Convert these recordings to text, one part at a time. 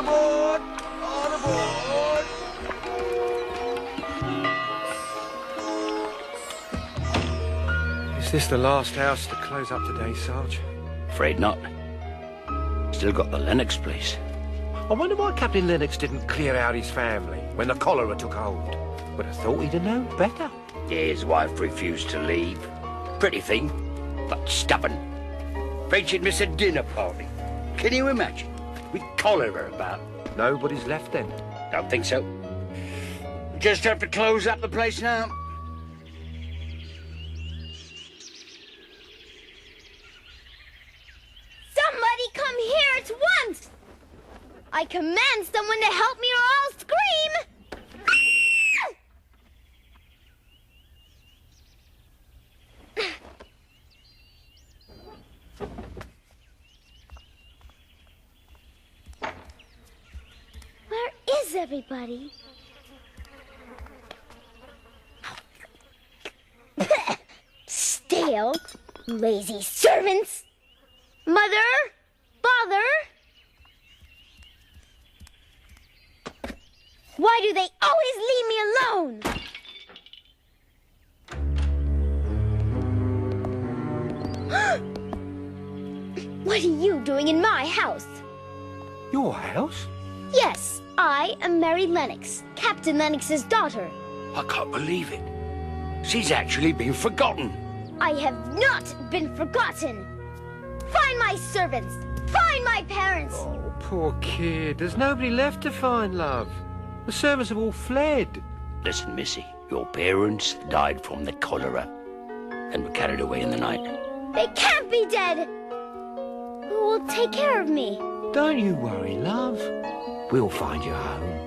aboard! On aboard! Is this the last house to close up today, Sarge? Afraid not. Still got the Lennox place. I wonder why Captain Lennox didn't clear out his family when the cholera took hold. Would have thought he'd have known better. His wife refused to leave. Pretty thing, but stubborn. Afraid she'd miss a dinner party. Can you imagine? With cholera about. Nobody's left then. Don't think so. Just have to close up the place now. Somebody come here at once! I command someone to help me or I'll scream! Where is everybody? Stale, lazy servants! Mother? Father? Why do they always leave me alone? What are you doing in my house? Your house? Yes, I am Mary Lennox, Captain Lennox's daughter. I can't believe it. She's actually been forgotten. I have not been forgotten. Find my servants. Find my parents. Oh, poor kid. There's nobody left to find, love. The servants have all fled. Listen, Missy, your parents died from the cholera and were carried away in the night. They can't be dead. Who will take care of me? Don't you worry, love. We'll find you a home.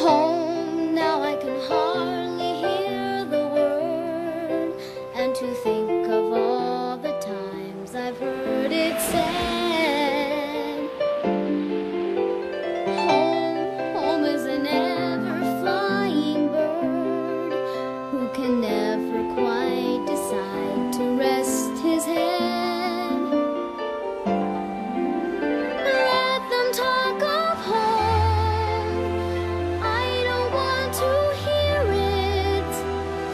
Home, now I can hardly hear the word, and to think of all the times I've heard it said. Home is an ever-flying bird who can never quite decide to rest his head. Let them talk of home. I don't want to hear it.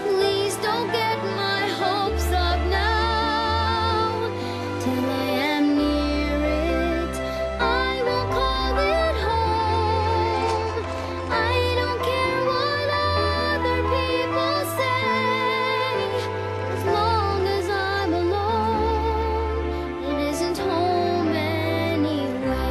Please don't get my hopes up now. Till I am near it, I will call it home. I don't care what other people say. As long as I'm alone, it isn't home anyway.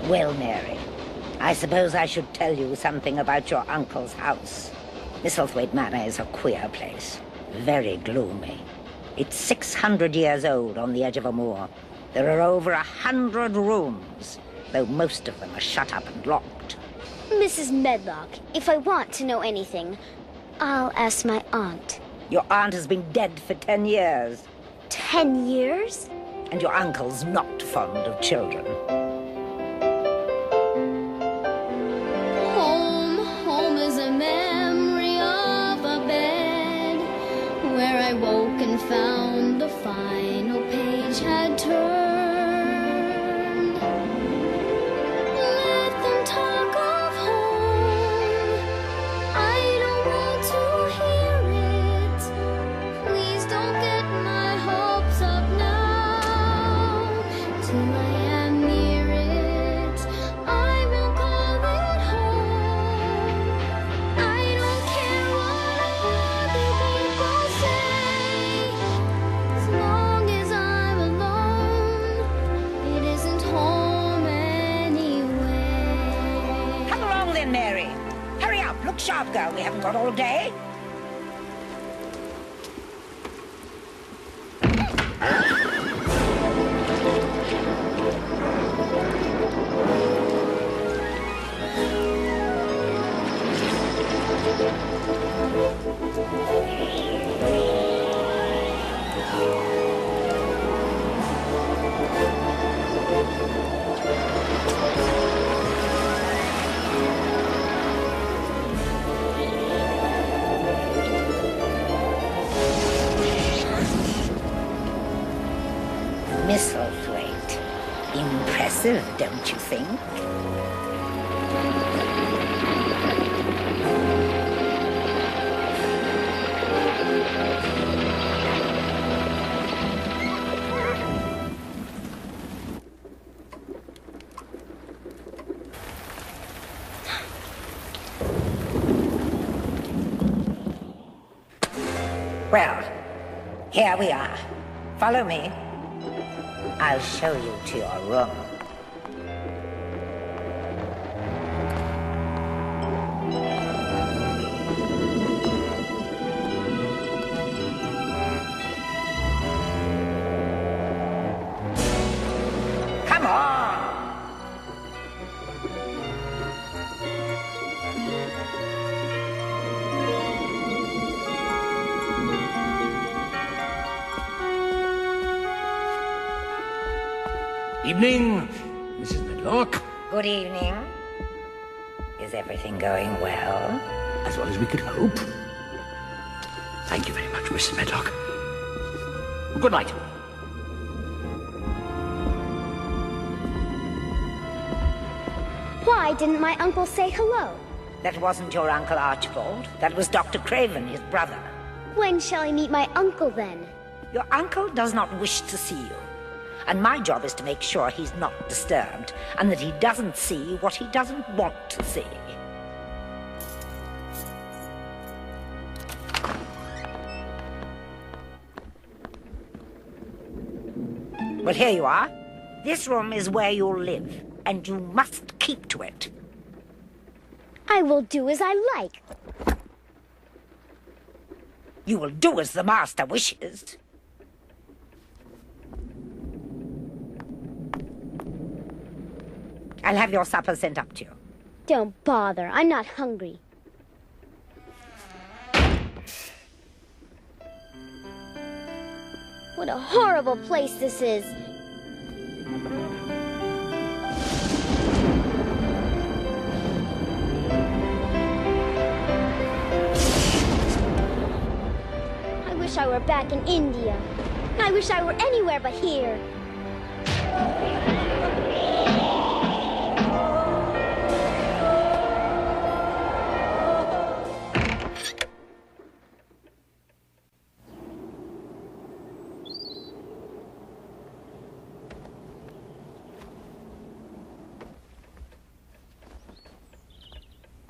Well, Mary, I suppose I should tell you something about your uncle's house. Misselthwaite Manor is a queer place, very gloomy. It's 600 years old on the edge of a moor. There are over 100 rooms, though most of them are shut up and locked. Mrs. Medlock, if I want to know anything, I'll ask my aunt. Your aunt has been dead for 10 years, 10 years? and your uncle's not fond of children. Home is a memory of a bed where I woke and found the final page had turned. Let them talk of home. I don't want to hear it. Please don't get my hopes up now. Till I am near it, I will call it home. I don't care what other people say. As long as I'm alone, it isn't home anyway. Come along then, Mary. Hurry up, look sharp, girl. We haven't got all day. Misselthwaite. Impressive, don't you think? Well, here we are. Follow me. I'll show you to your room. Come on! Evening, Mrs. Medlock. Good evening. Is everything going well? As well as we could hope. Thank you very much, Mrs. Medlock. Good night. Why didn't my uncle say hello? That wasn't your Uncle Archibald. That was Dr. Craven, his brother. When shall I meet my uncle then? Your uncle does not wish to see you. And my job is to make sure he's not disturbed, and that he doesn't see what he doesn't want to see. Well, here you are. This room is where you'll live, and you must keep to it. I will do as I like. You will do as the master wishes. I'll have your supper sent up to you. Don't bother. I'm not hungry. What a horrible place this is. I wish I were back in India. I wish I were anywhere but here.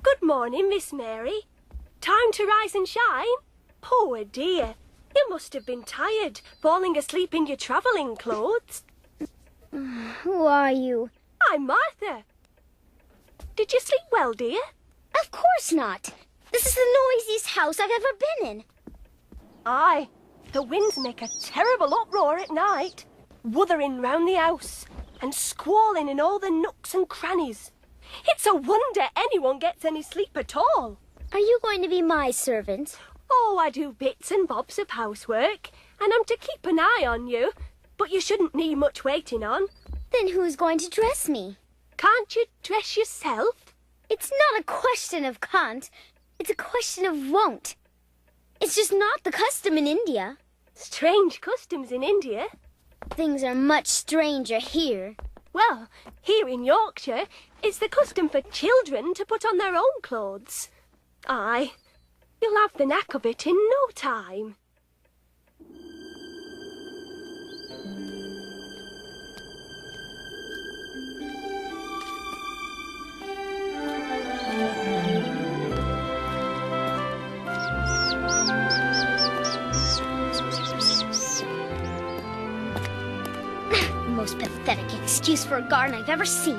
Good morning, Miss Mary. Time to rise and shine? Poor dear. You must have been tired, falling asleep in your travelling clothes. Who are you? I'm Martha. Did you sleep well, dear? Of course not. This is the noisiest house I've ever been in. Aye, the winds make a terrible uproar at night, wuthering round the house and squalling in all the nooks and crannies. It's a wonder anyone gets any sleep at all. Are you going to be my servant? Oh, I do bits and bobs of housework, and I'm to keep an eye on you, but you shouldn't need much waiting on. Then who's going to dress me? Can't you dress yourself? It's not a question of can't. It's a question of won't. It's just not the custom in India. Strange customs in India. Things are much stranger here. Well, here in Yorkshire, it's the custom for children to put on their own clothes. Aye, you'll have the knack of it in no time. The most pathetic excuse for a garden I've ever seen.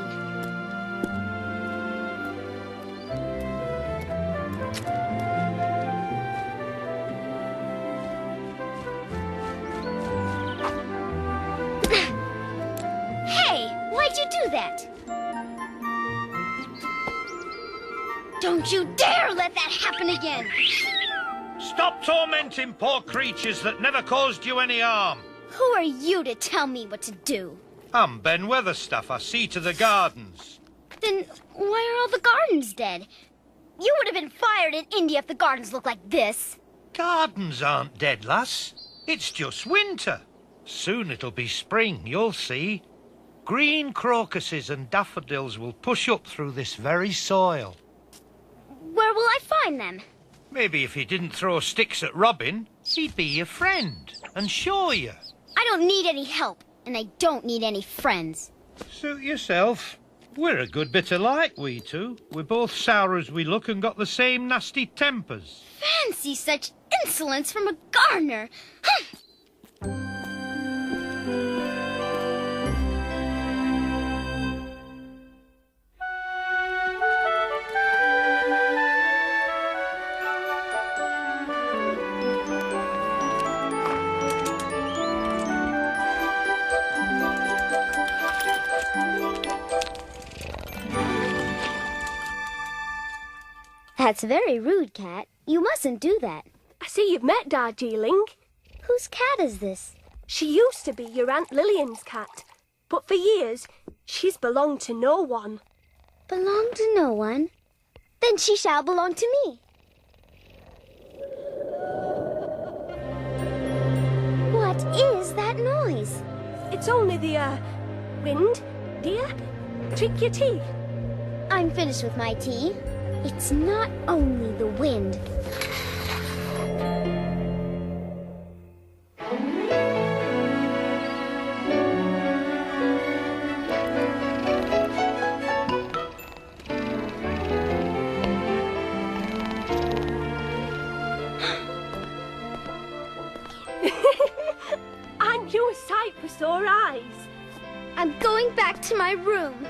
Hey, why'd you do that? Don't you dare let that happen again! Stop tormenting poor creatures that never caused you any harm. Who are you to tell me what to do? I'm Ben Weatherstaff. I see to the gardens. Then why are all the gardens dead? You would have been fired in India if the gardens looked like this. Gardens aren't dead, lass. It's just winter. Soon it'll be spring, you'll see. Green crocuses and daffodils will push up through this very soil. Where will I find them? Maybe if you didn't throw sticks at Robin, he'd be your friend and show you. I don't need any help, and I don't need any friends. Suit yourself. We're a good bit alike, we two. We're both sour as we look and got the same nasty tempers. Fancy such insolence from a gardener. That's very rude, Cat. You mustn't do that. I see you've met Darjeeling. Whose cat is this? She used to be your Aunt Lillian's cat, but for years she's belonged to no one. Belong to no one? Then she shall belong to me. What is that noise? It's only the, wind, dear. Drink your tea. I'm finished with my tea. It's not only the wind. Aren't you a sight for sore eyes? I'm going back to my room.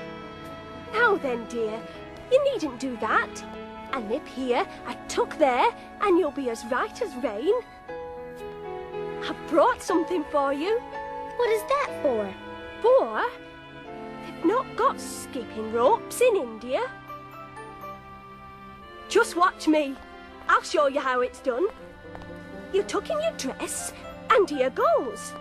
Now then, dear, you needn't do that. A nip here, a tuck there, and you'll be as right as rain. I've brought something for you. What is that for? For they've not got skipping ropes in India. Just watch me. I'll show you how it's done. You tuck in your dress, and here goes.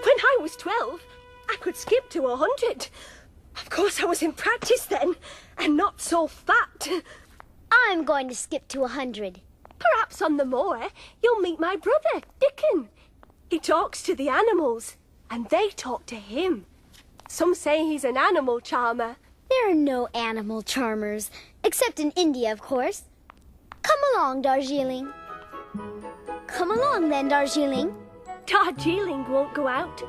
When I was 12, I could skip to 100. Of course, I was in practice then, and not so fat. I'm going to skip to 100. Perhaps on the moor, you'll meet my brother, Dickon. He talks to the animals, and they talk to him. Some say he's an animal charmer. There are no animal charmers, except in India, of course. Come along, Darjeeling. Come along, then, Darjeeling. Darjeeling won't go out.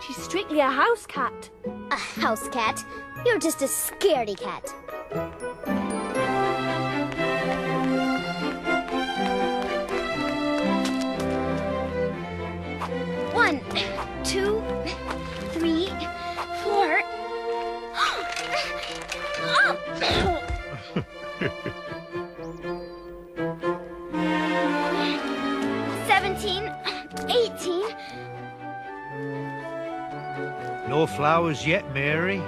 She's strictly a house cat. A house cat? You're just a scaredy cat. One, 2, 3, 4. Oh! 17, 18. No flowers yet, Mary.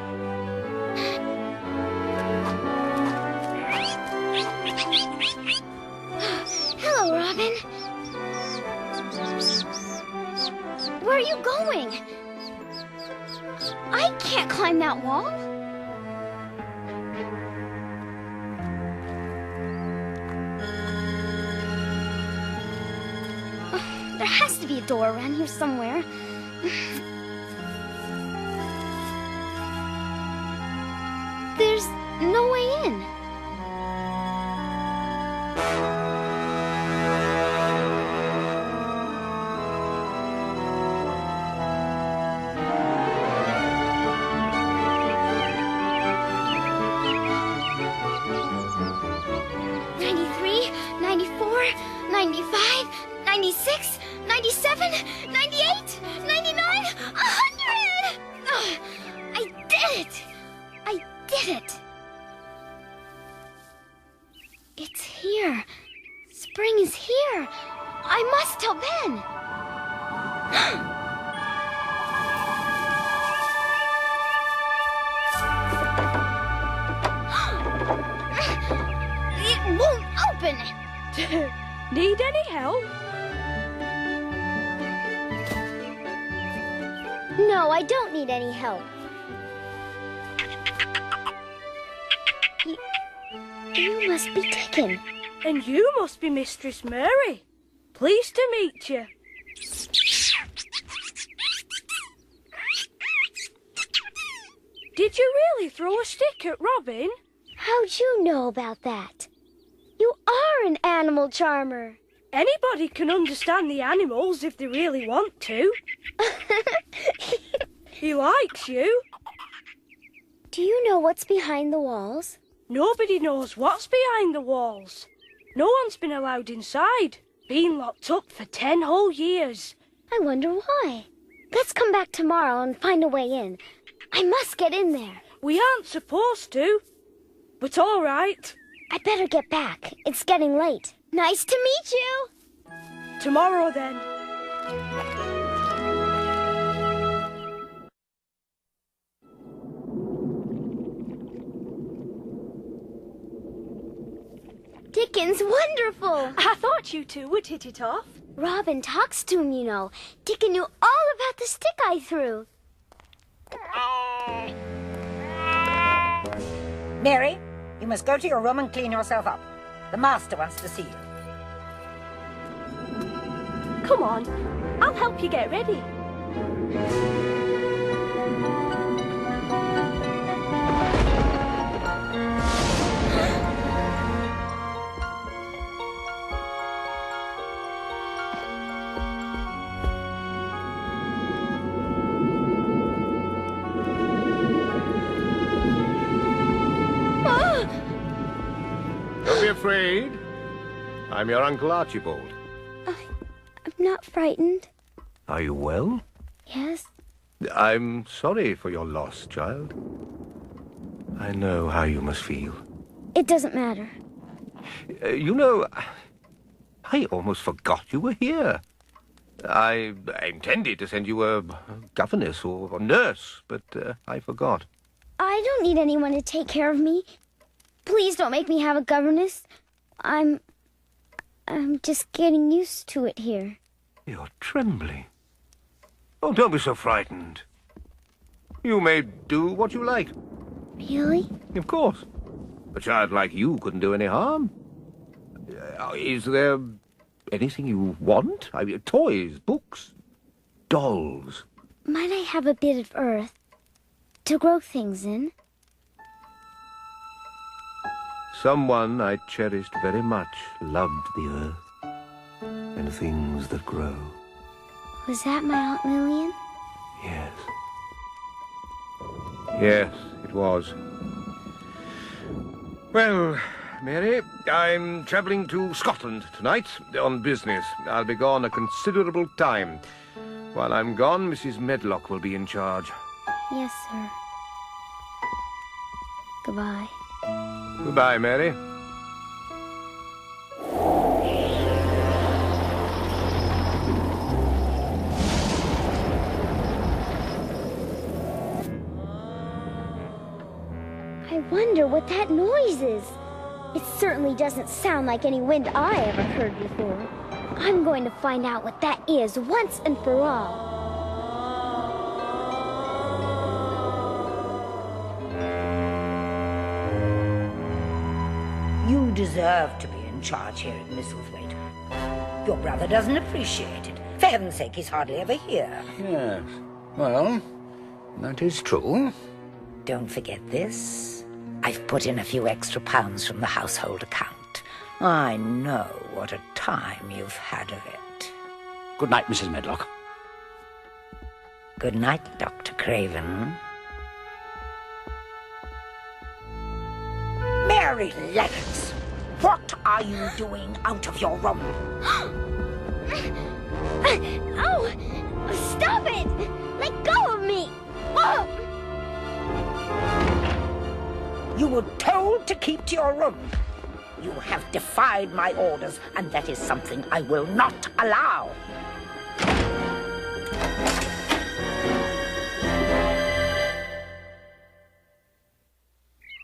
Hello, Robin. Where are you going? I can't climb that wall. There has to be a door around here somewhere. There's no way in. "93, 94, 95, 96, 97, 98, 99, 100! I did it! I did it! It's here. Spring is here. I must tell Ben. It won't open. Need any help? No, I don't need any help. You must be Dickon. And you must be Mistress Mary. Pleased to meet you. Did you really throw a stick at Robin? How'd you know about that? You are an animal charmer. Anybody can understand the animals if they really want to. He likes you. Do you know what's behind the walls? Nobody knows what's behind the walls. No one's been allowed inside. Been locked up for 10 whole years. I wonder why. Let's come back tomorrow and find a way in. I must get in there. We aren't supposed to. But all right. I better get back. It's getting late. Nice to meet you. Tomorrow then. Dickon's wonderful. I thought you two would hit it off. Robin talks to him, you know. Dickon knew all about the stick I threw. Mary, you must go to your room and clean yourself up. The master wants to see you. Come on, I'll help you get ready. Don't be afraid. I'm your Uncle Archibald. I'm not frightened. Are you well? Yes? I'm sorry for your loss, child. I know how you must feel. It doesn't matter. You know, I almost forgot you were here. I intended to send you a governess or a nurse, but I forgot. I don't need anyone to take care of me. Please don't make me have a governess. I'm just getting used to it here. You're trembling. Oh, don't be so frightened. You may do what you like. Really? Of course. A child like you couldn't do any harm. Is there anything you want? I mean, toys, books, dolls. Might I have a bit of earth to grow things in? Someone I cherished very much loved the earth and things that grow. Was that my Aunt Lillian? Yes. Yes, it was. Well, Mary, I'm travelling to Scotland tonight on business. I'll be gone a considerable time. While I'm gone, Mrs. Medlock will be in charge. Yes, sir. Goodbye. Goodbye, Mary. I wonder what that noise is. It certainly doesn't sound like any wind I ever heard before. I'm going to find out what that is once and for all. You deserve to be in charge here at Misselthwaite. Your brother doesn't appreciate it. For heaven's sake, he's hardly ever here. Yes. Well, that is true. Don't forget this. I've put in a few extra pounds from the household account. I know what a time you've had of it. Good night, Mrs. Medlock. Good night, Dr. Craven. Mary Lennox, what are you doing out of your room? Oh! Stop it! Let go of me! Oh! You were told to keep to your room. You have defied my orders, and that is something I will not allow.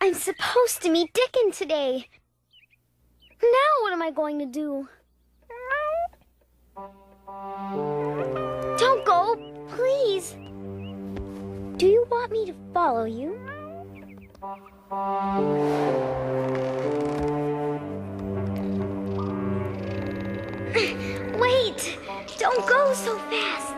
I'm supposed to meet Dickon today. Now what am I going to do? Don't go, please. Do you want me to follow you? Wait! Don't go so fast!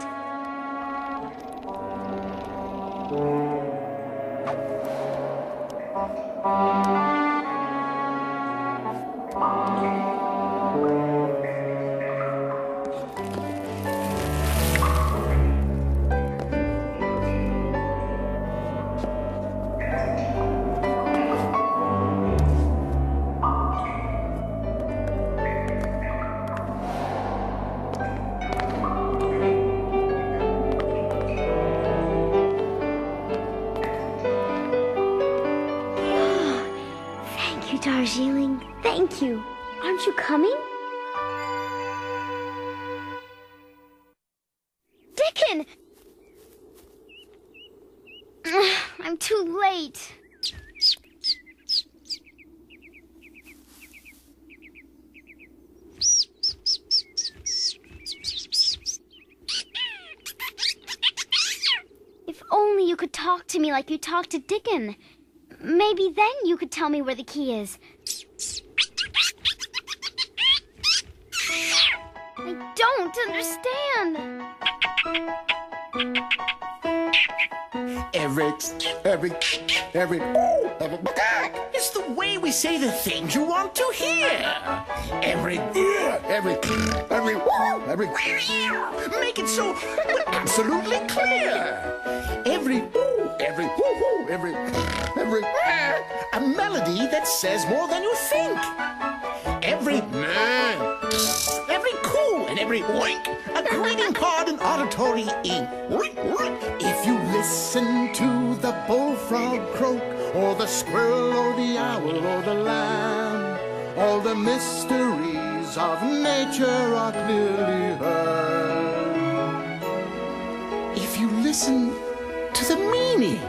Thank you, Darjeeling. Thank you. Aren't you coming? Dickon! I'm too late. If only you could talk to me like you talked to Dickon. Maybe then you could tell me where the key is. I don't understand. It's the way we say the things you want to hear. Make it so absolutely clear. A melody that says more than you think. Every coo and every wink, a greeting card and auditory ink. If you listen to the bullfrog croak, or the squirrel, or the owl, or the lamb, all the mysteries of nature are clearly heard. If you listen to the meaning,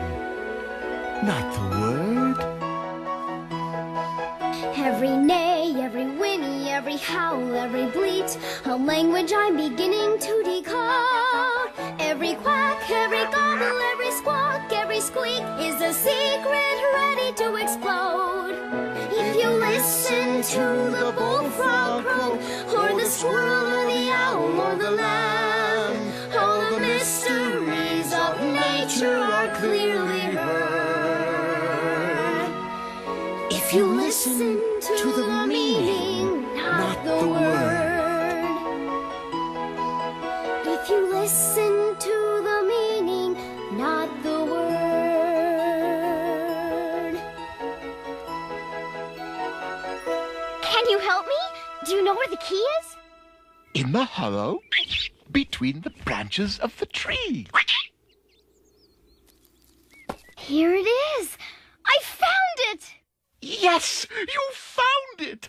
not the word. Every neigh, every whinny, every howl, every bleat, a language I'm beginning to decode. Every quack, every gobble, every squawk, every squeak is a secret ready to explode. If you listen to the bullfrog croak, or the squirrel, or the owl, or the lamb, all the mysteries of nature are clearly heard. If you listen to the meaning, not the word. If you listen to the meaning, not the word. Can you help me? Do you know where the key is? In the hollow between the branches of the tree. Here it is. I found it. Yes, you found it!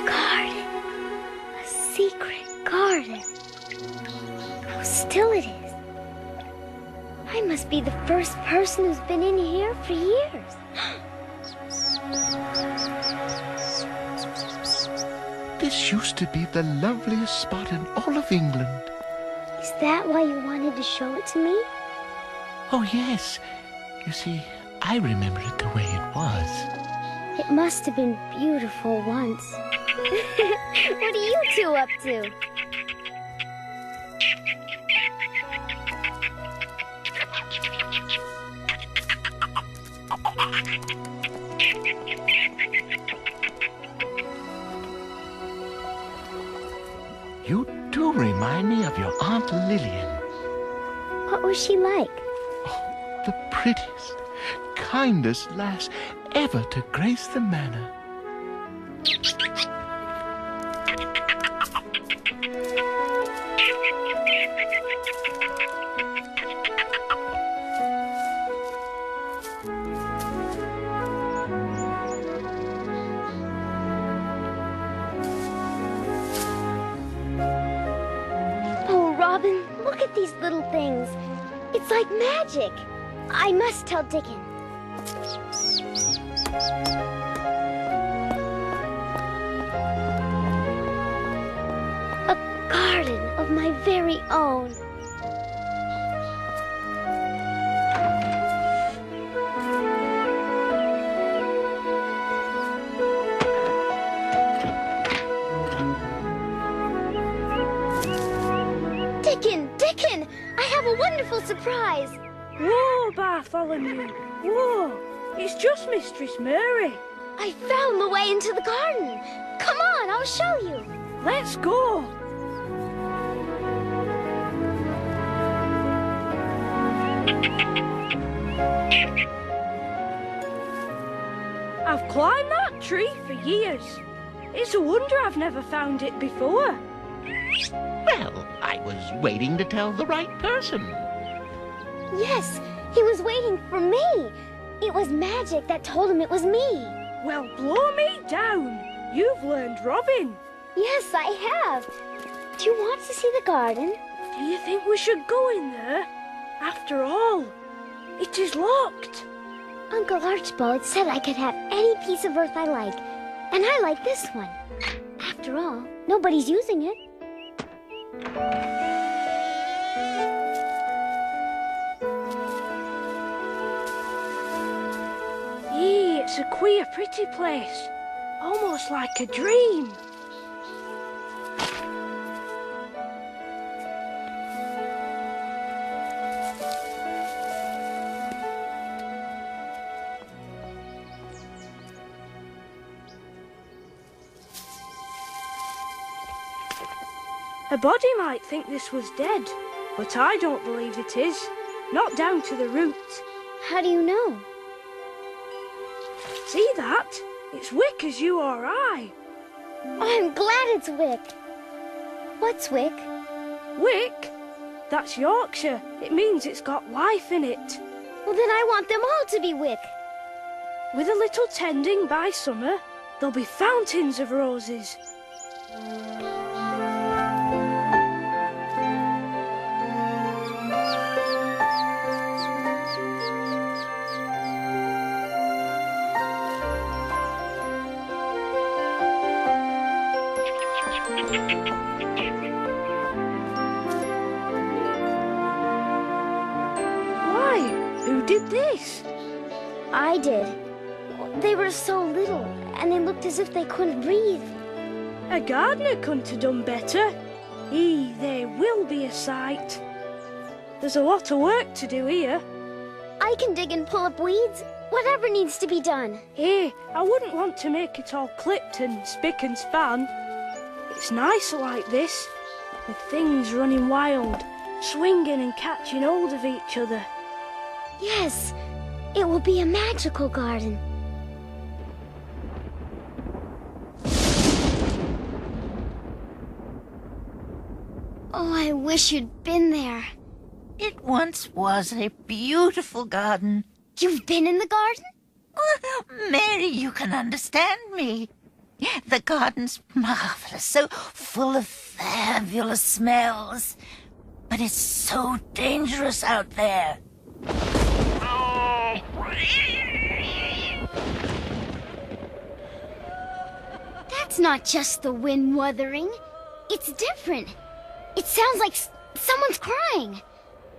Garden. A secret garden. How still it is. I must be the first person who's been in here for years. This used to be the loveliest spot in all of England. Is that why you wanted to show it to me? Oh, yes. You see, I remember it the way it was. It must have been beautiful once. What are you two up to? You do remind me of your Aunt Lillian. What was she like? The prettiest, kindest lass ever to grace the manor. love these little things. It's like magic. I must tell Dickon. A garden of my very own. Dickon! I have a wonderful surprise! Whoa, Bartholomew! Whoa! It's just Mistress Mary. I found the way into the garden. Come on, I'll show you. Let's go. I've climbed that tree for years. It's a wonder I've never found it before. Well, I was waiting to tell the right person. Yes, he was waiting for me. It was magic that told him it was me. Well, blow me down. You've learned robbing. Yes, I have. Do you want to see the garden? Do you think we should go in there? After all, it is locked. Uncle Archibald said I could have any piece of earth I like, and I like this one. After all, nobody's using it. It's a queer, pretty place. Almost like a dream. A body might think this was dead, but I don't believe it is. Not down to the roots. How do you know? See that? It's Wick as you or I. Oh, I'm glad it's Wick. What's Wick? Wick? That's Yorkshire. It means it's got life in it. Well, then I want them all to be Wick. With a little tending by summer, there'll be fountains of roses. Who did this? I did. They were so little, and they looked as if they couldn't breathe. A gardener couldn't have done better. They will be a sight. There's a lot of work to do here. I can dig and pull up weeds. Whatever needs to be done. I wouldn't want to make it all clipped and spick and span. It's nicer like this, with things running wild, swinging and catching hold of each other. Yes, it will be a magical garden. Oh, I wish you'd been there. It once was a beautiful garden. You've been in the garden? Mary, you can understand me. The garden's marvelous, so full of fabulous smells. But it's so dangerous out there. That's not just the wind wuthering. It's different. It sounds like someone's crying.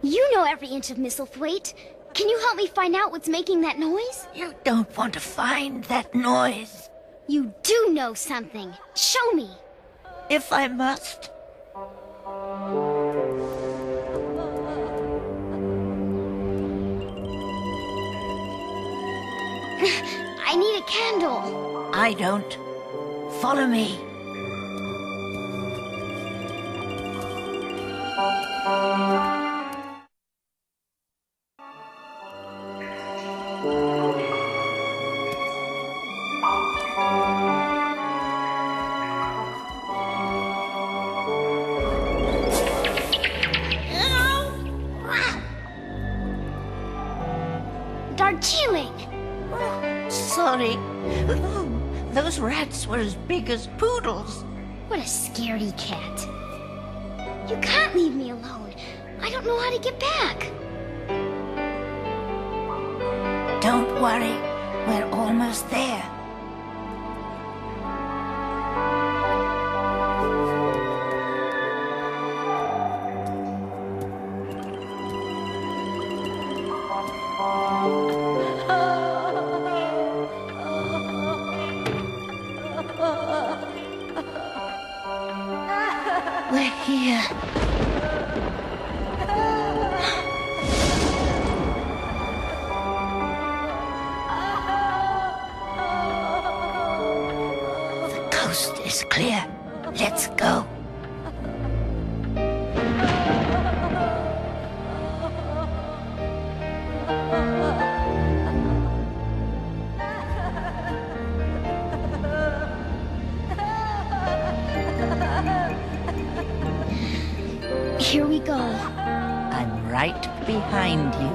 You know every inch of Misselthwaite. Can you help me find out what's making that noise? You don't want to find that noise. You do know something. Show me. If I must. I need a candle. I don't. Follow me. Darjeeling! Sorry. Those rats were as big as poodles. What a scaredy cat. You can't leave me alone. I don't know how to get back. Don't worry, we're almost there. We're here. The coast is clear. Let's go. Here we go. I'm right behind you.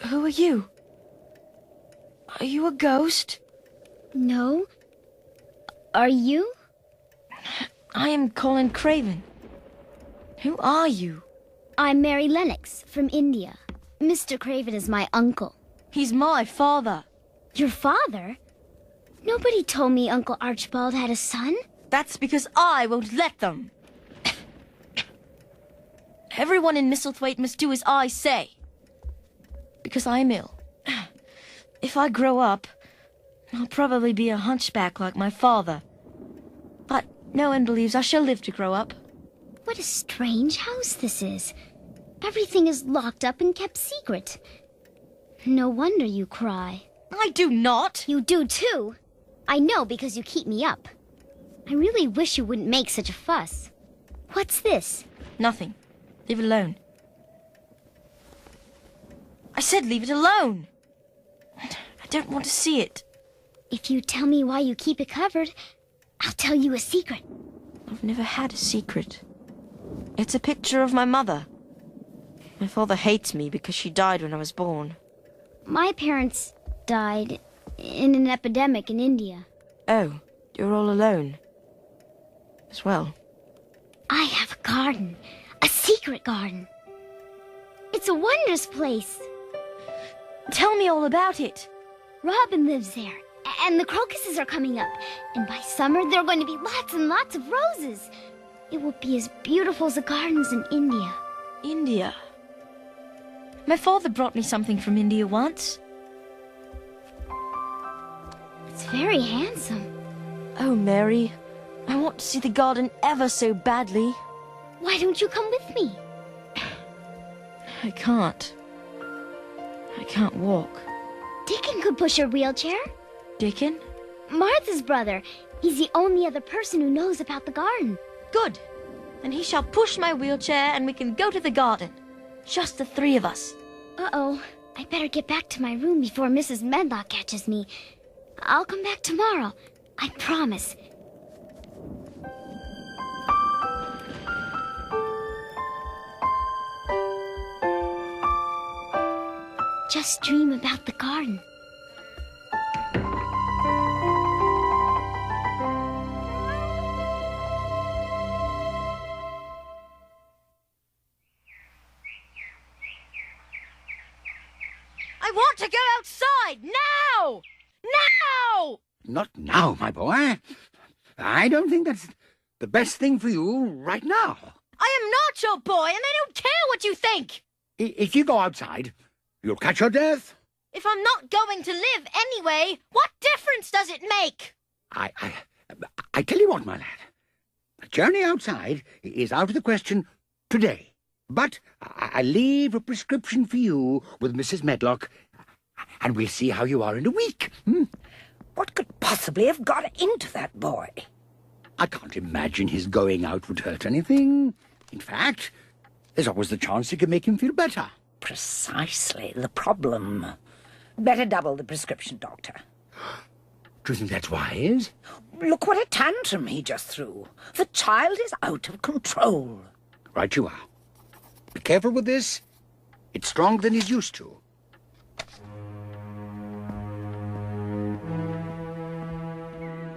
Who are you? Are you a ghost? No. Are you? I am Colin Craven. Who are you? I'm Mary Lennox from India. Mr. Craven is my uncle. He's my father. Your father? Nobody told me Uncle Archibald had a son. That's because I won't let them. Everyone in Misselthwaite must do as I say. Because I am ill. If I grow up, I'll probably be a hunchback like my father. But no one believes I shall live to grow up. What a strange house this is. Everything is locked up and kept secret. No wonder you cry. I do not. You do too. I know because you keep me up. I really wish you wouldn't make such a fuss. What's this? Nothing. Leave it alone. I said leave it alone. I don't want to see it. If you tell me why you keep it covered, I'll tell you a secret. I've never had a secret. It's a picture of my mother. My father hates me because she died when I was born. My parents died in an epidemic in India. Oh, you're all alone. As well. I have a garden. A secret garden. It's a wondrous place. Tell me all about it. Robin lives there, and the crocuses are coming up. And by summer, there are going to be lots and lots of roses. It will be as beautiful as the gardens in India. India. My father brought me something from India once. It's very handsome. Oh, Mary, I want to see the garden ever so badly. Why don't you come with me? I can't. I can't walk. Dickon could push your wheelchair. Dickon? Martha's brother. He's the only other person who knows about the garden. Good. Then he shall push my wheelchair and we can go to the garden. Just the three of us. Uh-oh. I'd better get back to my room before Mrs. Medlock catches me. I'll come back tomorrow. I promise. Just dream about the garden. I want to go outside now! Now! Not now, my boy. I don't think that's the best thing for you right now. I am not your boy, and I don't care what you think! If you go outside, you'll catch your death. If I'm not going to live anyway, what difference does it make? I tell you what, my lad. A journey outside is out of the question today. But I leave a prescription for you with Mrs. Medlock, and we'll see how you are in a week. What could possibly have got into that boy? I can't imagine his going out would hurt anything. In fact, there's always the chance it could make him feel better. Precisely the problem. Better double the prescription, Doctor. Do you think that's wise? Look what a tantrum he just threw. The child is out of control. Right you are. Be careful with this. It's stronger than he's used to.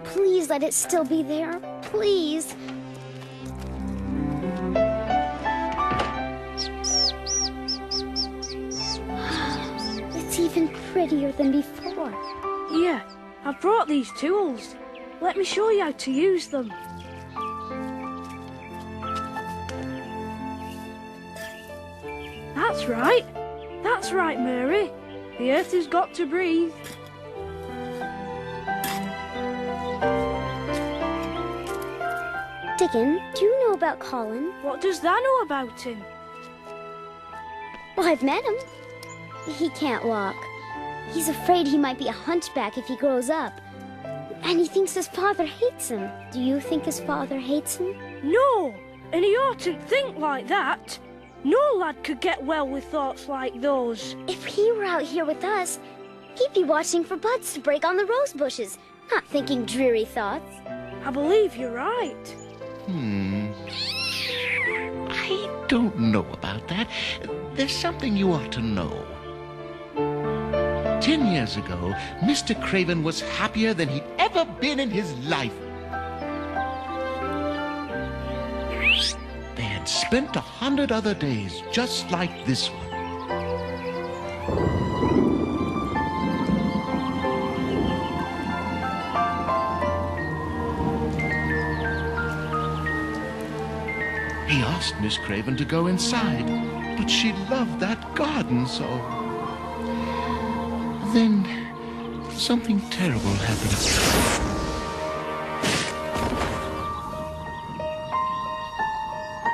Please let it still be there. Please. It's even prettier than before. Here, I've brought these tools. Let me show you how to use them. That's right. That's right, Mary. The earth has got to breathe. Dickon, do you know about Colin? What does that know about him? Well, I've met him. He can't walk. He's afraid he might be a hunchback if he grows up. And he thinks his father hates him. Do you think his father hates him? No, and he oughtn't think like that. No lad could get well with thoughts like those. If he were out here with us, he'd be watching for buds to break on the rose bushes, not thinking dreary thoughts. I believe you're right. I don't know about that. There's something you ought to know. 10 years ago, Mr. Craven was happier than he'd ever been in his life. They had spent 100 other days just like this one. He asked Miss Craven to go inside, but she loved that garden so. Then something terrible happened.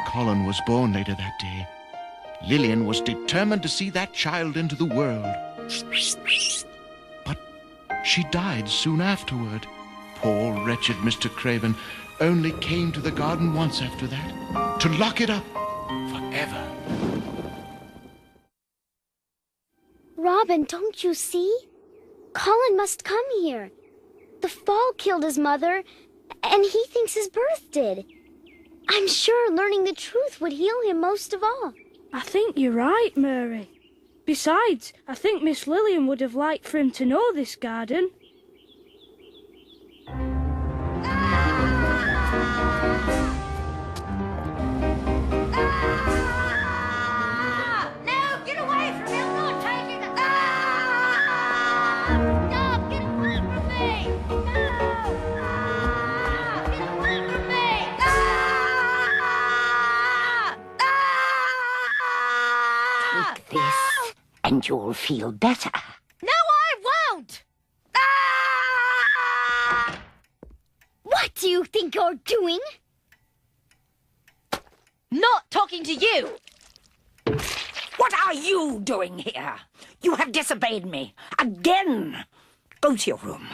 Colin was born later that day. Lillian was determined to see that child into the world. But she died soon afterward. Poor, wretched Mr. Craven only came to the garden once after that, to lock it up forever. Robin, don't you see? Colin must come here. The fall killed his mother, and he thinks his birth did. I'm sure learning the truth would heal him most of all. I think you're right, Mary. Besides, I think Miss Lillian would have liked for him to know this garden. No, get away from me! I'm not taking it! Stop! Get away from me! No! Get away from me! Take this, and you'll feel better. No, I won't! What do you think you're doing? Not talking to you! What are you doing here? You have disobeyed me again. Go to your room.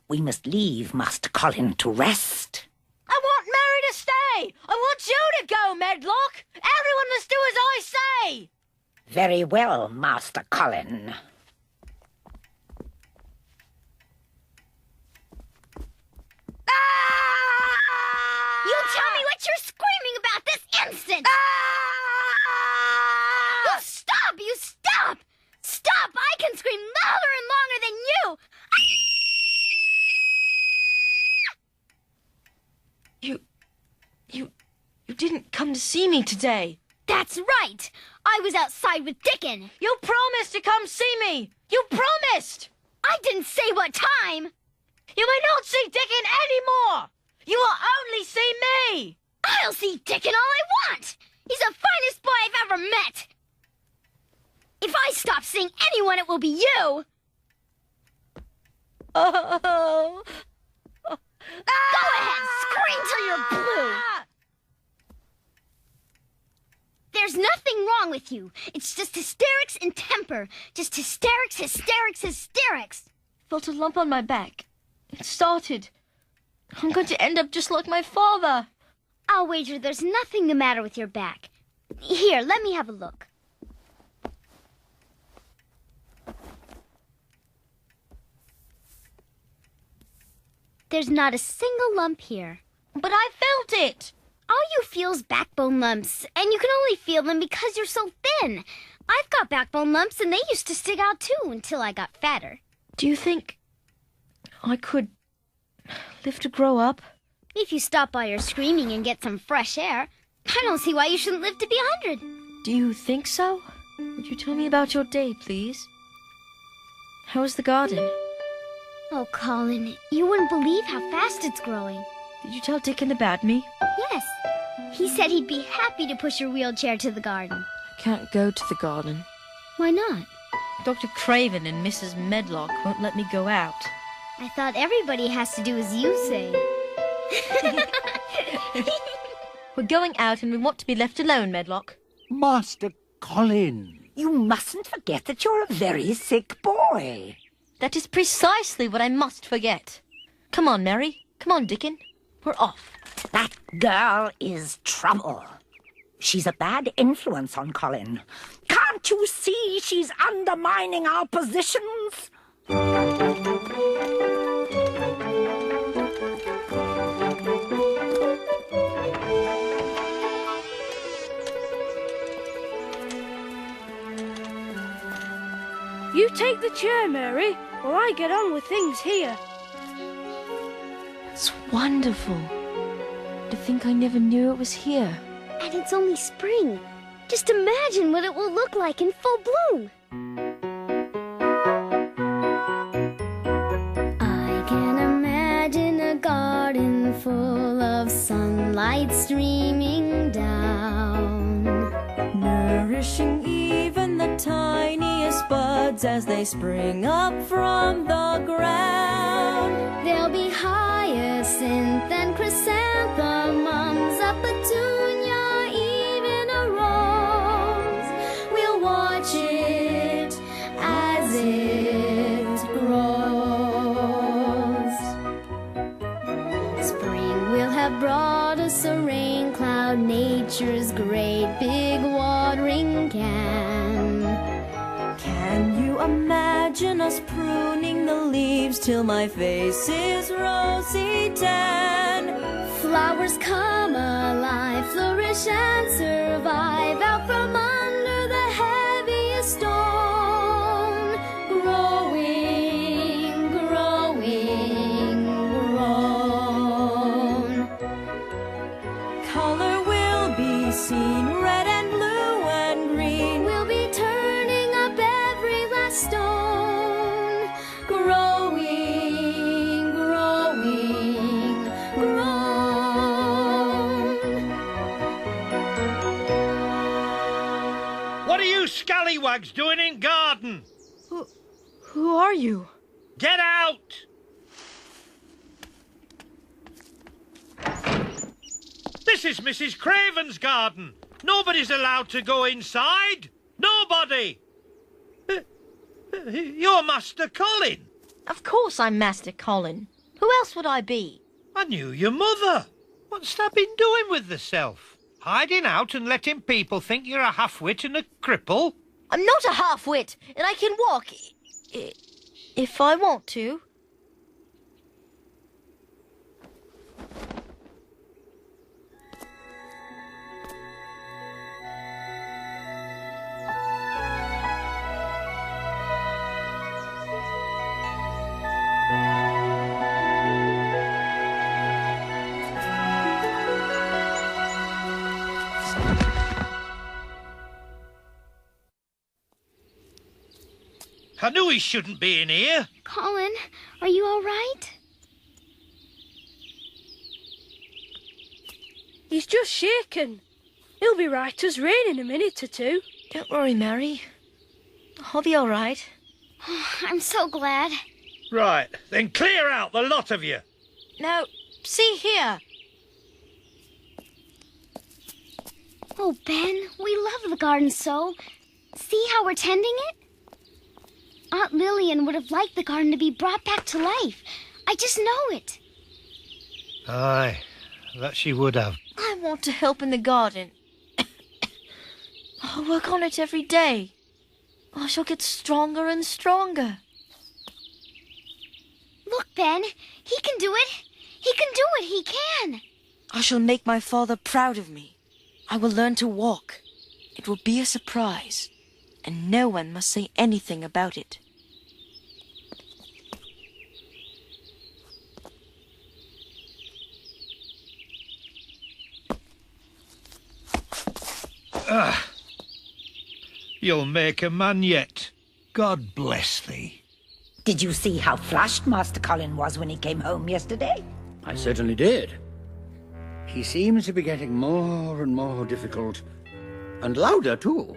We must leave Master Colin to rest. I want Mary to stay! I want you to go, Medlock! Everyone must do as I say! Very well, Master Colin. You tell me what you're screaming about this instant! You stop! You stop! Stop! I can scream louder and longer than you! You didn't come to see me today. That's right! I was outside with Dickon. You promised to come see me! You promised! I didn't say what time! You may not see Dickon anymore! You will only see me! I'll see Dickon all I want! He's the finest boy I've ever met! If I stop seeing anyone, it will be you! Oh. Go ahead, scream till you're blue! There's nothing wrong with you. It's just hysterics and temper. Just hysterics, hysterics, hysterics. Felt a lump on my back. It started. I'm going to end up just like my father. I'll wager there's nothing the matter with your back. Here, let me have a look. There's not a single lump here. But I felt it. All you feel's backbone lumps, and you can only feel them because you're so thin. I've got backbone lumps, and they used to stick out too until I got fatter. Do you think I could live to grow up? If you stop all your screaming and get some fresh air, I don't see why you shouldn't live to be 100. Do you think so? Would you tell me about your day, please? How is the garden? Oh, Colin, you wouldn't believe how fast it's growing. Did you tell Dickon about me? Yes. He said he'd be happy to push your wheelchair to the garden. I can't go to the garden. Why not? Dr. Craven and Mrs. Medlock won't let me go out. I thought everybody has to do as you say. We're going out and we want to be left alone, Medlock. Master Colin. You mustn't forget that you're a very sick boy. That is precisely what I must forget. Come on, Mary. Come on, Dickon. We're off. That girl is trouble. She's a bad influence on Colin. Can't you see she's undermining our positions? You take the chair, Mary, while I get on with things here. It's wonderful. To think I never knew it was here. And it's only spring. Just imagine what it will look like in full bloom. I can imagine a garden full of sunlight streaming down, nourishing even the tiniest buds as they spring up from the ground. There'll be hyacinth and chrysanthemums, a petunia, even a rose. We'll watch it as it grows. Spring will have brought us a rain cloud, nature's great big watering can. Can you imagine us pruning the leaves till my face is rosy tan? Flowers come alive, flourish and survive out from under the heaviest stone. Growing, growing, grown. Color will be seen, red and blue and green. We'll be turning up every last stone. Growing, growing, grown. What are you scallywags doing in garden? Who are you? Get out! This is Mrs. Craven's garden. Nobody's allowed to go inside. Nobody! You're Master Colin. Of course I'm Master Colin. Who else would I be? I knew your mother. What's that been doing with herself? Hiding out and letting people think you're a half-wit and a cripple? I'm not a half-wit, and I can walk if I want to. I knew he shouldn't be in here. Colin, are you all right? He's just shaken. He'll be right as rain in a minute or two. Don't worry, Mary. I'll be all right. Oh, I'm so glad. Right, then clear out, the lot of you. Now, see here. Oh, Ben, we love the garden so. See how we're tending it? Aunt Lillian would have liked the garden to be brought back to life. I just know it. Aye, that she would have. I want to help in the garden. I'll work on it every day. I shall get stronger and stronger. Look, Ben. He can do it. He can do it. He can. I shall make my father proud of me. I will learn to walk. It will be a surprise, and no one must say anything about it. You'll make a man yet. God bless thee. Did you see how flushed Master Colin was when he came home yesterday? I certainly did. He seems to be getting more and more difficult. And louder, too.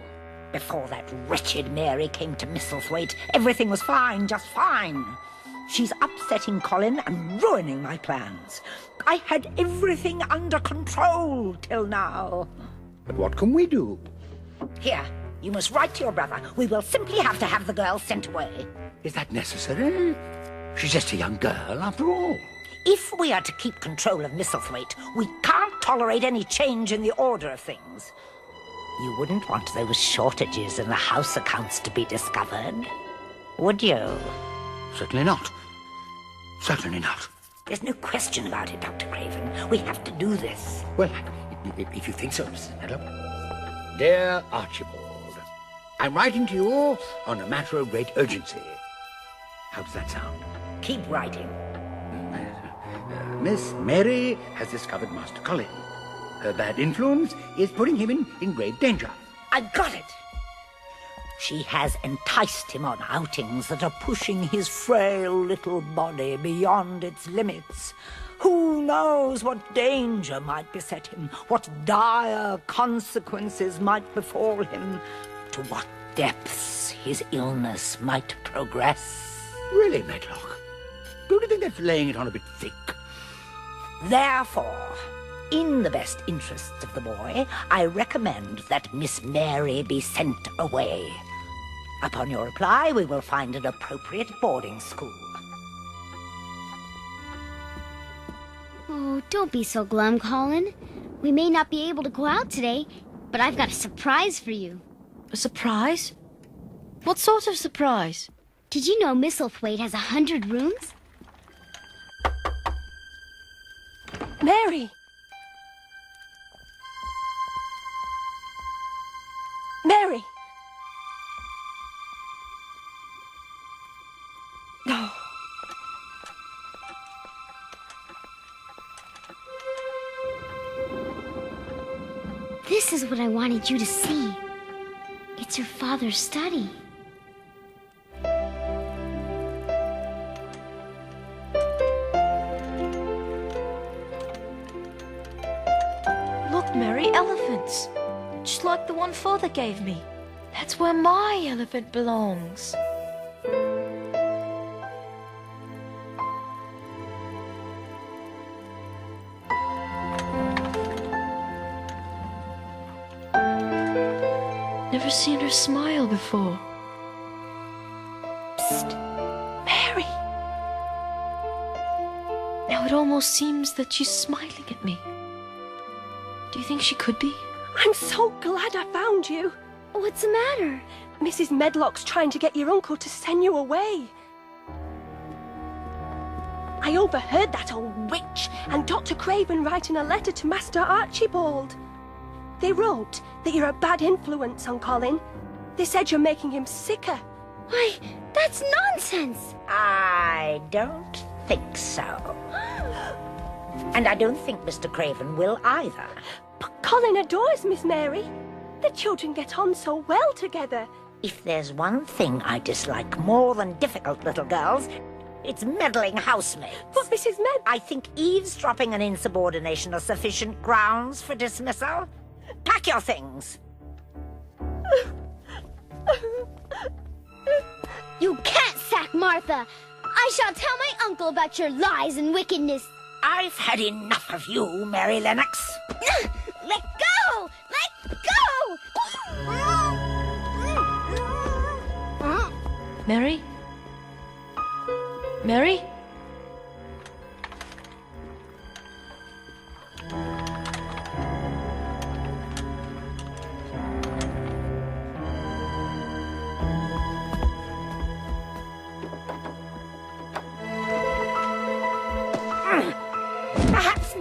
Before that wretched Mary came to Misselthwaite, everything was fine, just fine. She's upsetting Colin and ruining my plans. I had everything under control till now. But what can we do? Here, you must write to your brother. We will simply have to have the girl sent away. Is that necessary? She's just a young girl, after all. If we are to keep control of Misselthwaite, we can't tolerate any change in the order of things. You wouldn't want those shortages in the house accounts to be discovered, would you? Certainly not. Certainly not. There's no question about it, Dr. Craven. We have to do this. Well, if you think so, Mrs. Medlock. Dear Archibald, I'm writing to you on a matter of great urgency. How does that sound? Keep writing. Miss Mary has discovered Master Colin. Her bad influence is putting him in grave danger. I've got it. She has enticed him on outings that are pushing his frail little body beyond its limits. Who knows what danger might beset him, what dire consequences might befall him, to what depths his illness might progress. Really, Medlock? Don't you think that's laying it on a bit thick? Therefore, in the best interests of the boy, I recommend that Miss Mary be sent away. Upon your reply, we will find an appropriate boarding school. Oh, don't be so glum, Colin. We may not be able to go out today, but I've got a surprise for you. A surprise? What sort of surprise? Did you know Misselthwaite has 100 rooms? Mary! Mary! No. This is what I wanted you to see. It's your father's study. Look, Mary, elephants. Just like the one father gave me. That's where my elephant belongs. Never seen her smile before. Psst! Mary! Now it almost seems that she's smiling at me. Do you think she could be? I'm so glad I found you. What's the matter? Mrs. Medlock's trying to get your uncle to send you away. I overheard that old witch and Dr. Craven writing a letter to Master Archibald. They wrote that you're a bad influence on Colin. They said you're making him sicker. Why, that's nonsense. I don't think so. And I don't think Mr. Craven will either. But Colin adores Miss Mary. The children get on so well together. If there's one thing I dislike more than difficult little girls, it's meddling housemaids. But Mrs. I think eavesdropping and insubordination are sufficient grounds for dismissal. Pack your things. You can't sack Martha. I shall tell my uncle about your lies and wickedness. I've had enough of you, Mary Lennox. Let go! Let go! Mary? Mary?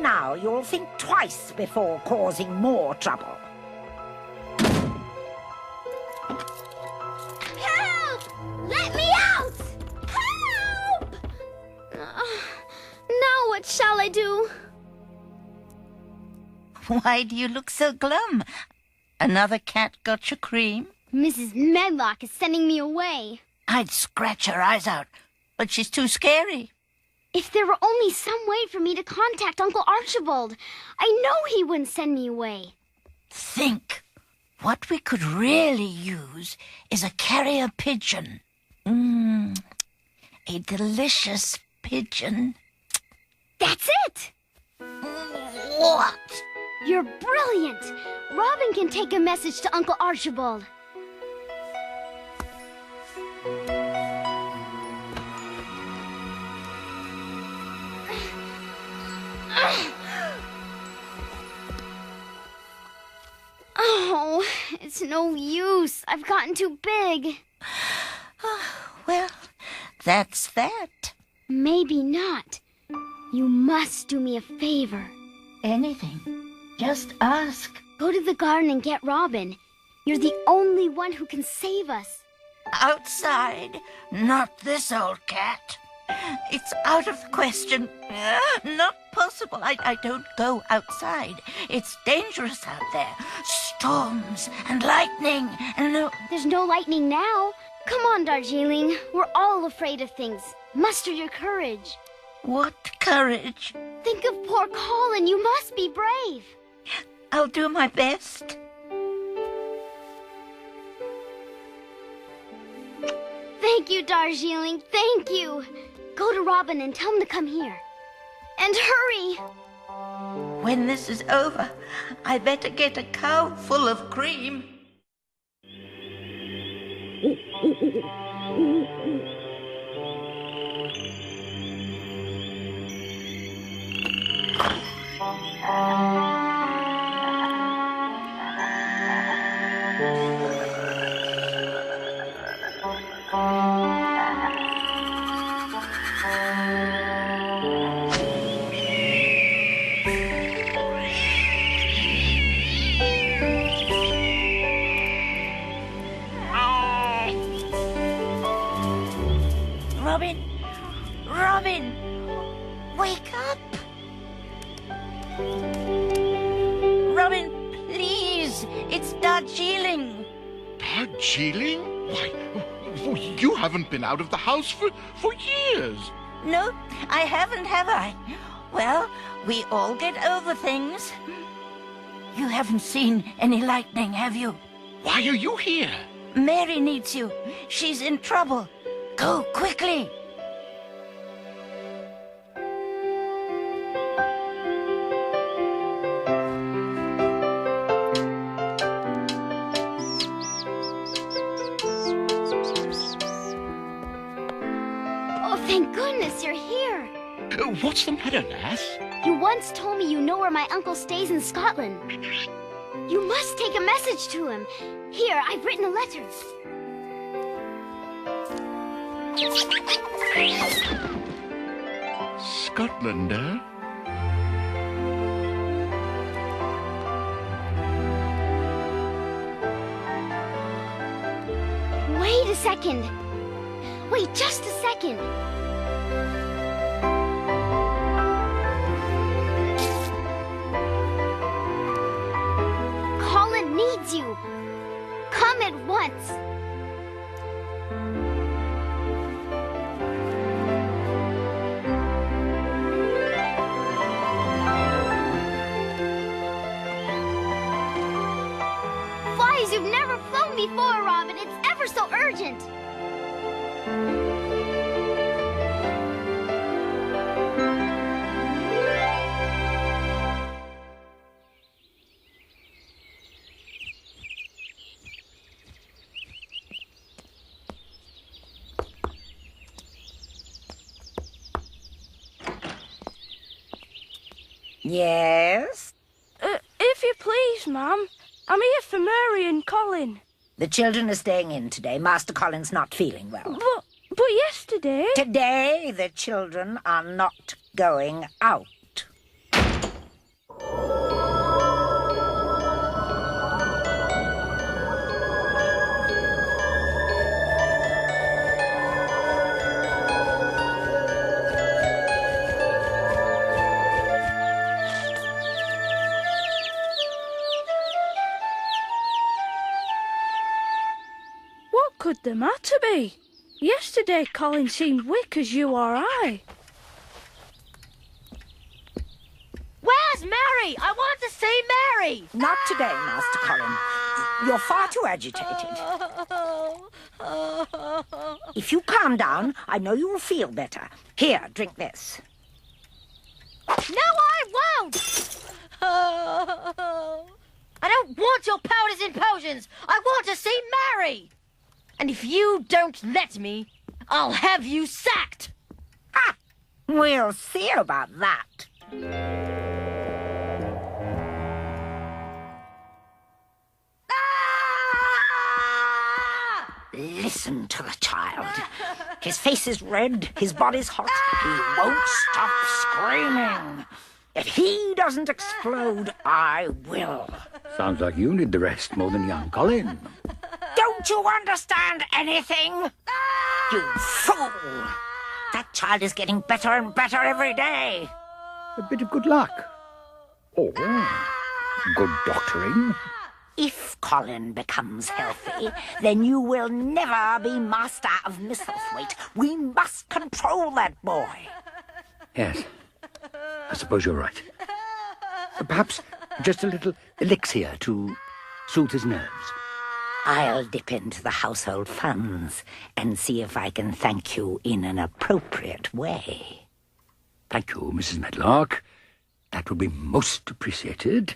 now, you'll think twice before causing more trouble. Help! Let me out! Help! Now what shall I do? Why do you look so glum? Another cat got your cream? Mrs. Medlock is sending me away. I'd scratch her eyes out, but she's too scary. If there were only some way for me to contact Uncle Archibald, I know he wouldn't send me away. Think. What we could really use is a carrier pigeon. A delicious pigeon. That's it! What? You're brilliant! Robin can take a message to Uncle Archibald. Oh, it's no use. I've gotten too big. Well, that's that. Maybe not. You must do me a favor. Anything. Just ask. Go to the garden and get Robin. You're the only one who can save us. Outside, not this old cat. It's out of the question. Not possible. I don't go outside. It's dangerous out there. Storms and lightning and... There's no lightning now. Come on, Darjeeling. We're all afraid of things. Muster your courage. What courage? Think of poor Colin. You must be brave. I'll do my best. Thank you, Darjeeling. Thank you. Go to Robin and tell him to come here. And hurry! When this is over, I better get a cow full of cream. Robin! Robin! Wake up! Robin, please! It's Darjeeling! Darjeeling? Why, you haven't been out of the house for years. No, I haven't, have I? Well, we all get over things. You haven't seen any lightning, have you? Why are you here? Mary needs you. She's in trouble. Go quickly. Oh, thank goodness you're here. What's the matter, lass? You once told me you know where my uncle stays in Scotland. You must take a message to him. Here, I've written a letter. Scotland, eh? Wait a second. Wait just a second. Colin needs you. Come at once. Fly as you've never flown before, Robin. It's ever so urgent. Yes? If you please, ma'am. I'm here for Mary and Colin. The children are staying in today. Master Colin's not feeling well. But yesterday... Today, the children are not going out. could the matter be? Yesterday Colin seemed weak as you or I. Where's Mary? I want to see Mary! Not today, Master Colin. You're far too agitated. If you calm down, I know you will feel better. Here, drink this. No, I won't! I don't want your powders and potions! I want to see Mary! And if you don't let me, I'll have you sacked! Ah! We'll see about that. Listen to the child. His face is red, his body's hot. He won't stop screaming. If he doesn't explode, I will. Sounds like you need the rest more than young Colin. Don't you understand anything? You fool! That child is getting better and better every day. A bit of good luck. Or good doctoring. If Colin becomes healthy, then you will never be master of Misselthwaite. We must control that boy. Yes, I suppose you're right. Perhaps just a little elixir to soothe his nerves. I'll dip into the household funds and see if I can thank you in an appropriate way. Thank you, Mrs. Medlock. That would be most appreciated.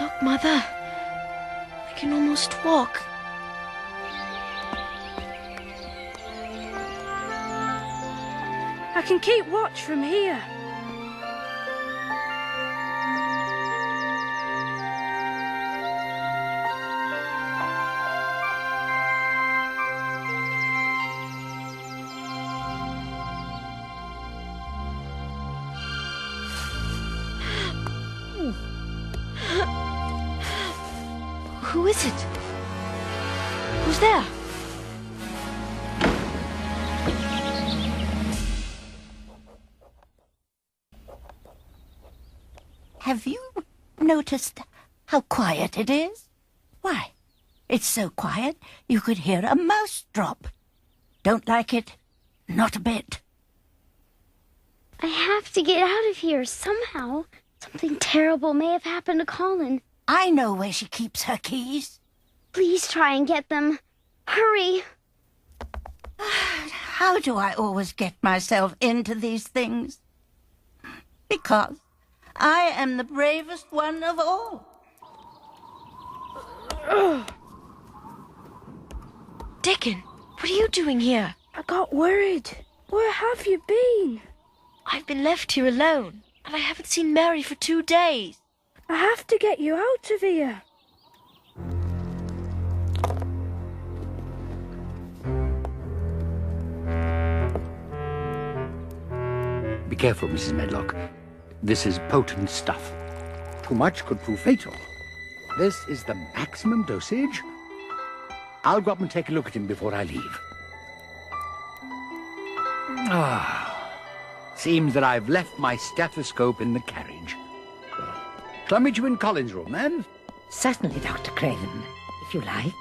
Look, Mother. I can almost walk. I can keep watch from here. Who is it? Who's there? Have you noticed how quiet it is? Why, it's so quiet you could hear a mouse drop. Don't like it? Not a bit. I have to get out of here somehow. Something terrible may have happened to Colin. I know where she keeps her keys. Please try and get them. Hurry. How do I always get myself into these things? Because I am the bravest one of all. Dickon, what are you doing here? I got worried. Where have you been? I've been left here alone, and I haven't seen Mary for 2 days. I have to get you out of here. Be careful, Mrs. Medlock. This is potent stuff. Too much could prove fatal. This is the maximum dosage. I'll go up and take a look at him before I leave. Seems that I've left my stethoscope in the carriage. Shall I meet you in Colin's room, then? Certainly, Dr. Craven, if you like.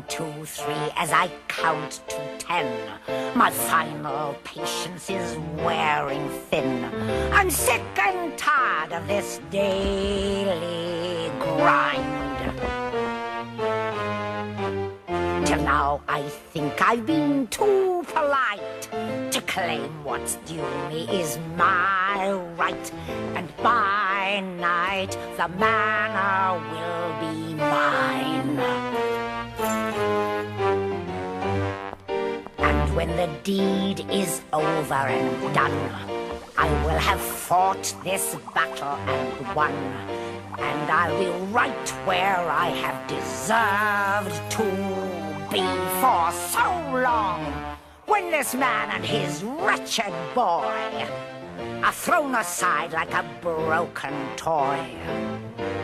2, 3, as I count to 10. My final patience is wearing thin. I'm sick and tired of this daily grind. Till now I think I've been too polite to claim what's due me is my right. And by night the manor will be mine. And when the deed is over and done, I will have fought this battle and won. And I'll be right where I have deserved to be for so long. When this man and his wretched boy are thrown aside like a broken toy,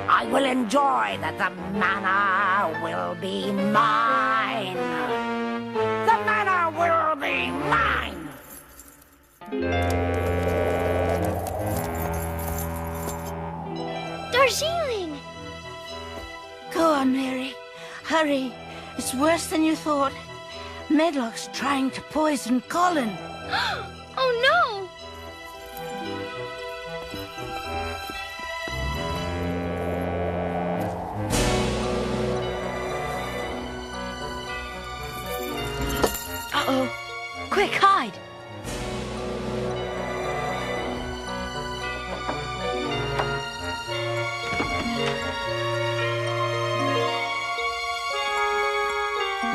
I will enjoy that the manor will be mine. The manor will be mine. Darjeeling! Go on, Mary. Hurry. It's worse than you thought. Medlock's trying to poison Colin. Oh no! Uh-oh. Quick, hide.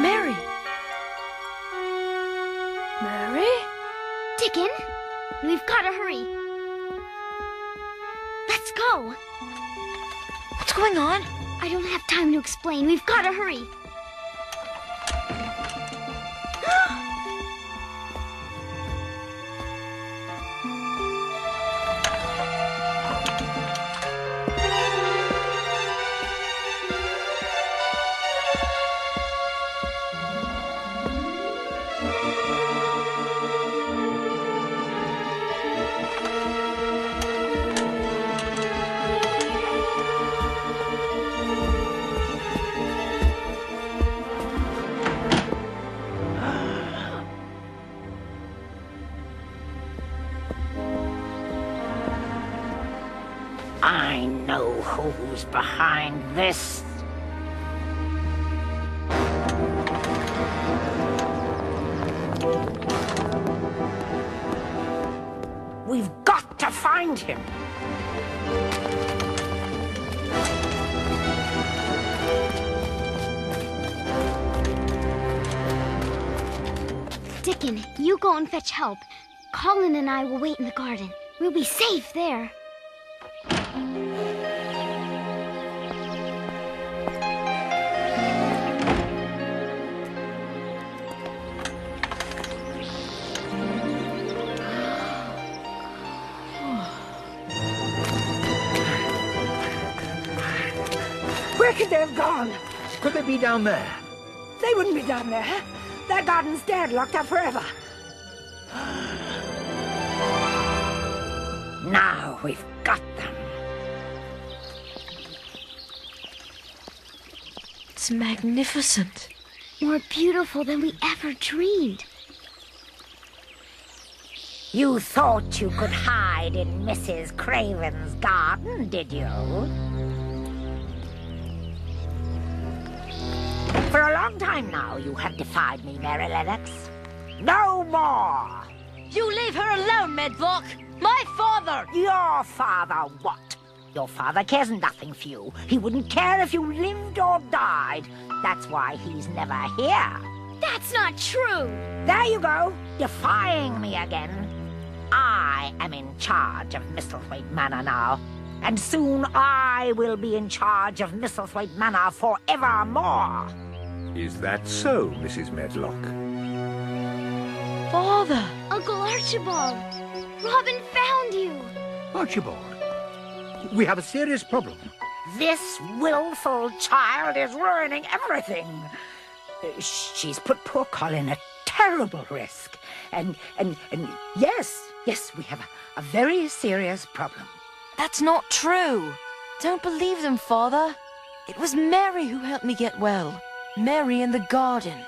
Mary. Mary? Dickon, we've got to hurry. Let's go. What's going on? I don't have time to explain. We've got to hurry. I know who's behind this. We've got to find him. Dickon, you go and fetch help. Colin and I will wait in the garden. We'll be safe there. Where could they have gone? Could they be down there? They wouldn't be down there. Their garden's dead, locked up forever. Now we've got them. It's magnificent. More beautiful than we ever dreamed. You thought you could hide in Mrs. Craven's garden, did you? For a long time now, you have defied me, Mary Lennox. No more! You leave her alone, Medlock! My father! Your father what? Your father cares nothing for you. He wouldn't care if you lived or died. That's why he's never here. That's not true! There you go, defying me again. I am in charge of Misselthwaite Manor now. And soon I will be in charge of Misselthwaite Manor forevermore. Is that so, Mrs. Medlock? Father! Uncle Archibald! Robin found you! Archibald, we have a serious problem. This willful child is ruining everything. She's put poor Colin at terrible risk. And yes, we have a very serious problem. That's not true. Don't believe them, Father. It was Mary who helped me get well. Mary in the garden.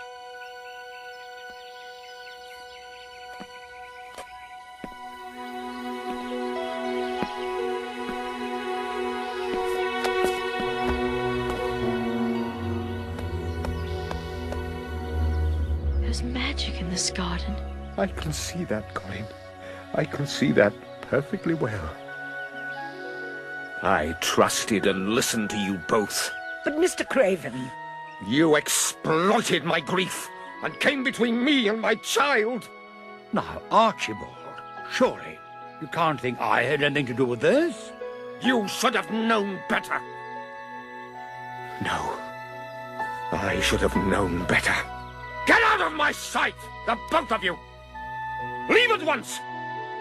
There's magic in this garden. I can see that, Colin. I can see that perfectly well. I trusted and listened to you both. But Mr. Craven... You exploited my grief and came between me and my child. Now, Archibald, surely you can't think I had anything to do with this? You should have known better. No, I should have known better. Get out of my sight, the both of you! Leave at once,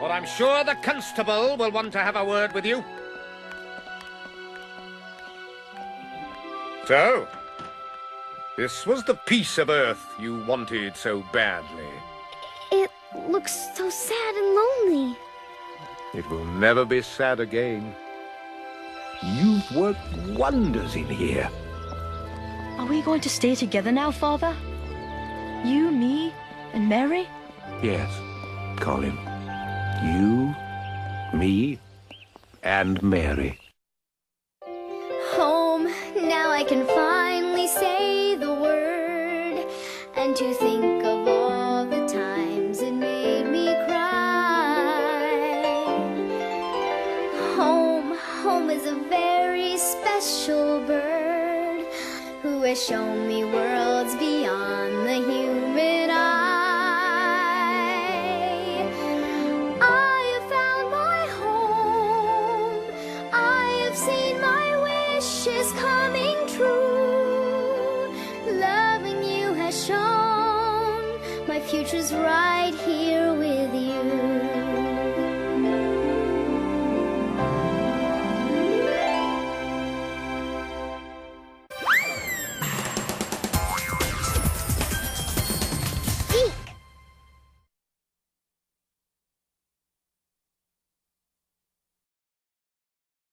or I'm sure the constable will want to have a word with you. So, this was the peace of Earth you wanted so badly. It looks so sad and lonely. It will never be sad again. You've worked wonders in here. Are we going to stay together now, Father? You, me, and Mary? Yes, Colin. You, me, and Mary. Home, now I can finally say the word. And to think of all the times it made me cry. Home is a very special bird who has shown me worlds beyond the human.